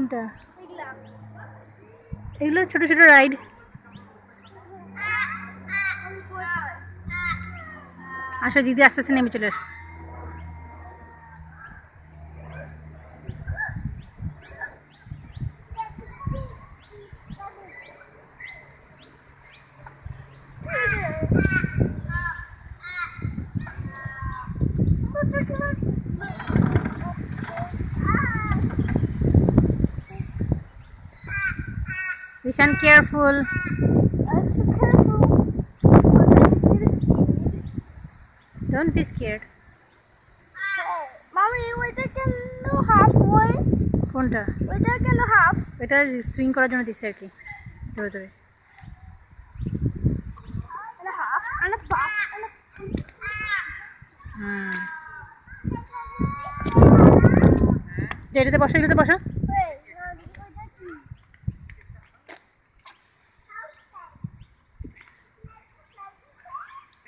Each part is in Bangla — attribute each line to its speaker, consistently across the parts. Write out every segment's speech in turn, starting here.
Speaker 1: কোনটা? এগুলো ছোট ছোট রাইড। আসো দিদি আস্তে আস্তে নেমে চলে আসো। Rishan, careful.
Speaker 2: I'm so careful.
Speaker 1: Don't be scared.
Speaker 2: Mommy, ওইটা কেন halfway?
Speaker 1: কোনটা?
Speaker 2: ওইটা কেন half?
Speaker 1: এটা সুইং করার জন্য দিছে আর কি, ধরে ধরে।
Speaker 2: And a half, and a half, and a...
Speaker 1: এটাতে বসো, এটাতে বসো।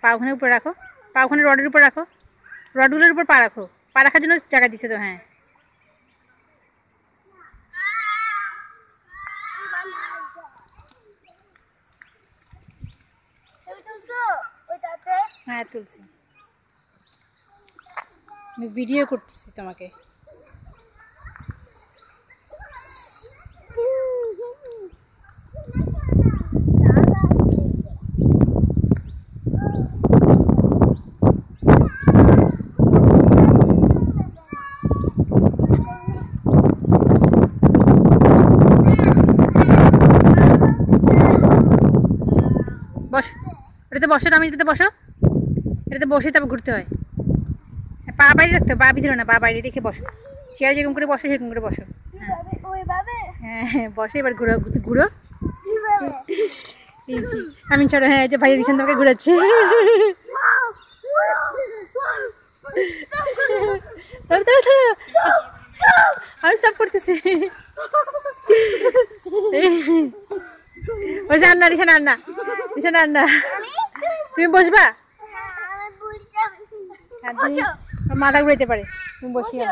Speaker 1: পা ওখানে উপরে রাখো, পা ওখানে রডের উপর রাখো, রডগুলোর উপর পা রাখো, পা রাখার জন্য জায়গা দিছে তো। হ্যাঁ হ্যাঁ তুলছি, আমি ভিডিও করতেছি তোমাকে। বস, এটাতে বসো, আমি এটাতে বসো, এটাতে বসে তারপর ঘুরতে হয়। পা বাইরে রাখতে হবে, পা ভিতরে না, পা বাইরে রেখে বসো। চেয়ার যেরকম করে বসো সেরকম করে বসো। হ্যাঁ হ্যাঁ বসে, এবার ঘুরো ঘুরো। আমি ছোট, হ্যাঁ যে ভাই রিশান তোমাকে ঘুরাচ্ছে। আমি স্টপ করতেছি। ওই যে আন্না, রিশান আন্না, রিশান আন্না। তুমি বসবা? মাথা ঘুরাইতে পারে, তুমি বসিও।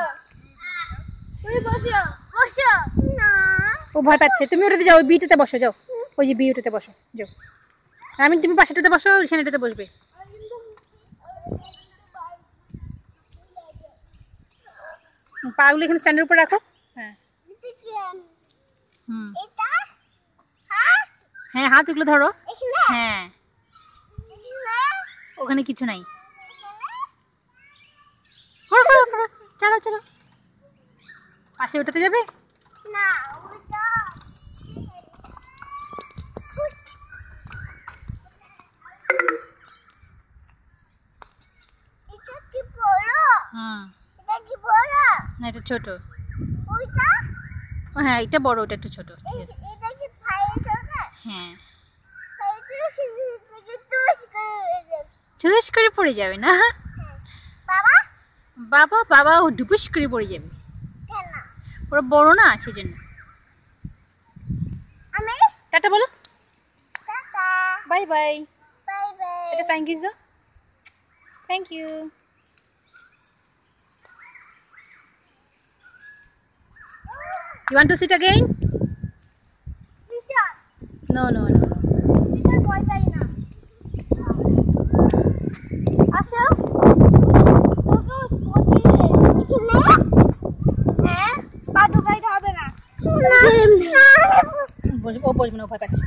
Speaker 1: ও ভয় পাচ্ছে, তুমি ওটাতে যাও, ওই বিটাতে বসো, যাও ওই যে বি ওটাতে বসো, যাও। তুমি পাশেটাতে বসো, রিশান এটাতে বসবে। পাগুলো এখানে স্ট্যান্ডের উপর রাখো। হ্যাঁ হ্যাঁ হাত এগুলো ধরো। হ্যাঁ ওখানে কিছু নাই, চলো চলো। পাশে ওটাতে যাবে
Speaker 2: না?
Speaker 1: না এটা ছোট। হ্যাঁ এটা বড়, ওটা একটু ছোট। ঠিক আছে হ্যাঁ, চুস করে পড়ে যাবে না বাবা, বাবা ও ডুপুস করে পড়ে যাবে, ওরা বড় না সেজন্য। টাটা বলো, বাই বাই। এটা ফ্লাইং কিস দাও, thank you. You want to sit again? No, no, no. ও বসবে না, ভয় পাচ্ছে।